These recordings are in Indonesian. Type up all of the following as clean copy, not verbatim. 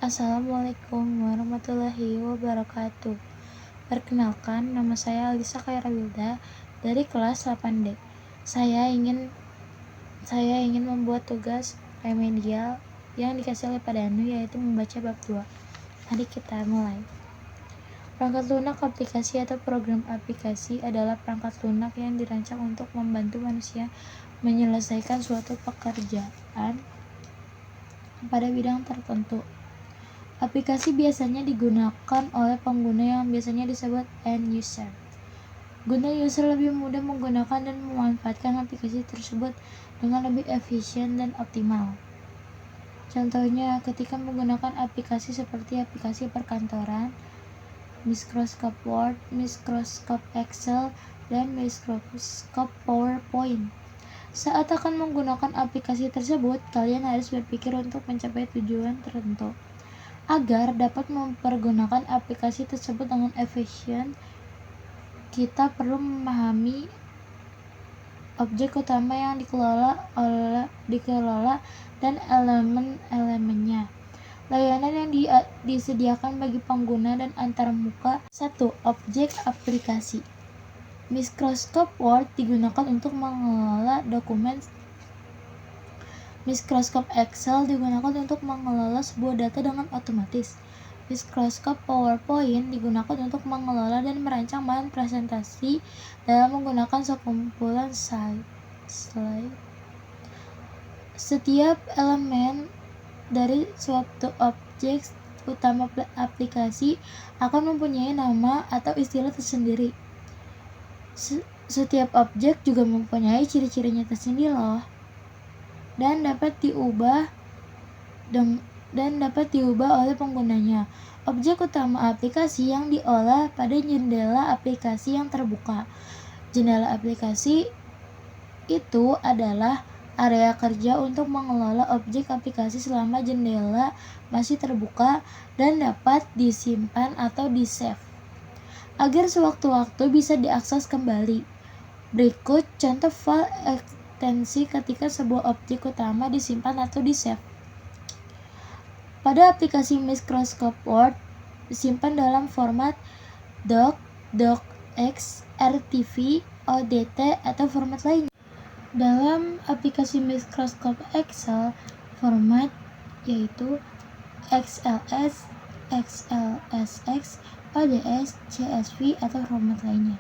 Assalamualaikum warahmatullahi wabarakatuh. Perkenalkan, nama saya Alisa Khairawilda dari kelas 8D. Saya ingin membuat tugas remedial yang dikasih oleh Pak Danu, yaitu membaca bab 2. Mari kita mulai. Perangkat lunak aplikasi atau program aplikasi adalah perangkat lunak yang dirancang untuk membantu manusia menyelesaikan suatu pekerjaan pada bidang tertentu. Aplikasi biasanya digunakan oleh pengguna yang biasanya disebut end user. Guna user lebih mudah menggunakan dan memanfaatkan aplikasi tersebut dengan lebih efisien dan optimal. Contohnya, ketika menggunakan aplikasi seperti aplikasi perkantoran, Microsoft Word, Microsoft Excel, dan Microsoft PowerPoint. Saat akan menggunakan aplikasi tersebut, kalian harus berpikir untuk mencapai tujuan tertentu. Agar dapat mempergunakan aplikasi tersebut dengan efisien, kita perlu memahami objek utama yang dikelola dan elemen-elemennya, layanan yang disediakan bagi pengguna, dan antarmuka. 1. Objek aplikasi. Microsoft Word digunakan untuk mengelola dokumen. Microsoft Excel digunakan untuk mengelola sebuah data dengan otomatis. Microsoft PowerPoint digunakan untuk mengelola dan merancang bahan presentasi dalam menggunakan sekumpulan slide. Setiap elemen dari suatu objek utama aplikasi akan mempunyai nama atau istilah tersendiri. Setiap objek juga mempunyai ciri-cirinya tersendiri loh, dan dapat diubah oleh penggunanya. Objek utama aplikasi yang diolah pada jendela aplikasi yang terbuka. Jendela aplikasi itu adalah area kerja untuk mengelola objek aplikasi selama jendela masih terbuka dan dapat disimpan atau di-save agar sewaktu-waktu bisa diakses kembali. Berikut contoh file ekstensi ketika sebuah objek utama disimpan atau di-save. Pada aplikasi Microsoft Word, disimpan dalam format doc, docx, rtv, odt, atau format lainnya. Dalam aplikasi Microsoft Excel, format yaitu XLS, XLSX, ODS, CSV, atau format lainnya.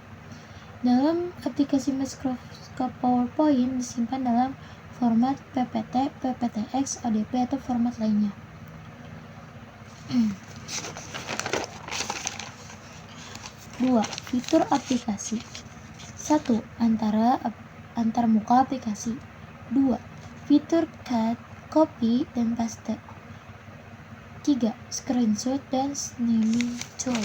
Dalam aplikasi Microsoft PowerPoint disimpan dalam format PPT, PPTX, ODP, atau format lainnya. 2. Fitur aplikasi. 1. Antarmuka aplikasi. 2. Fitur cut, copy, dan paste. 3. Screenshot dan snapping tool.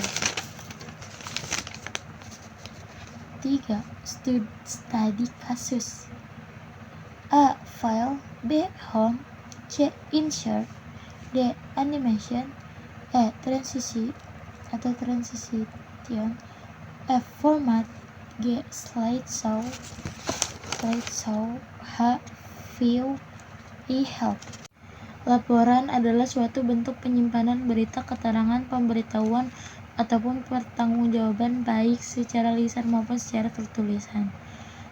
3. Studi kasus. A. File. B. Home. C. Insert. D. Animation. E. Transition. F. Format. G. Slideshow. H. View. E. Help. Laporan adalah suatu bentuk penyimpanan berita, keterangan, pemberitahuan, ataupun pertanggungjawaban baik secara lisan maupun secara tertulisan.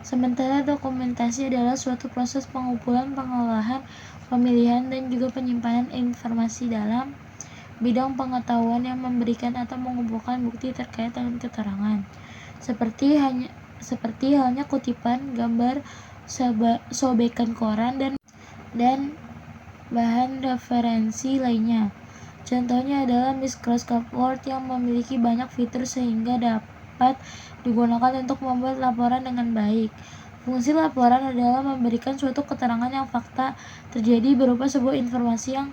Sementara dokumentasi adalah suatu proses pengumpulan, pengolahan, pemilihan, dan juga penyimpanan informasi dalam bidang pengetahuan yang memberikan atau mengumpulkan bukti terkait dengan keterangan, seperti halnya kutipan, gambar, sobekan koran, dan bahan referensi lainnya. Contohnya adalah Microsoft Word yang memiliki banyak fitur sehingga dapat digunakan untuk membuat laporan dengan baik. Fungsi laporan adalah memberikan suatu keterangan yang fakta terjadi berupa sebuah informasi yang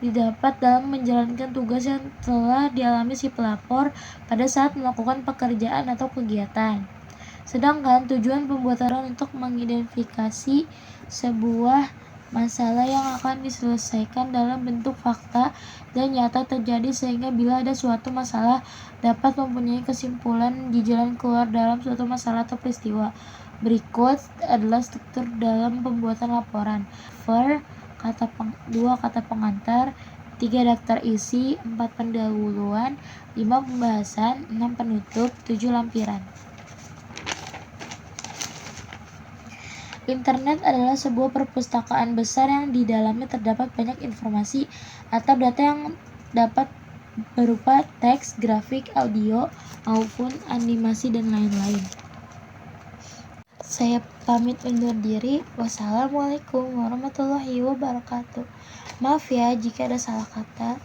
didapat dalam menjalankan tugas yang telah dialami si pelapor pada saat melakukan pekerjaan atau kegiatan. Sedangkan tujuan pembuatan untuk mengidentifikasi sebuah masalah yang akan diselesaikan dalam bentuk fakta dan nyata terjadi, sehingga bila ada suatu masalah dapat mempunyai kesimpulan di jalan keluar dalam suatu masalah atau peristiwa. Berikut adalah struktur dalam pembuatan laporan. Dua kata pengantar, 3 daftar isi, 4 pendahuluan, 5 pembahasan, 6 penutup, 7 lampiran. Internet adalah sebuah perpustakaan besar yang di dalamnya terdapat banyak informasi atau data yang dapat berupa teks, grafik, audio, maupun animasi dan lain-lain. Saya pamit undur diri. Wassalamualaikum warahmatullahi wabarakatuh. Maaf ya jika ada salah kata.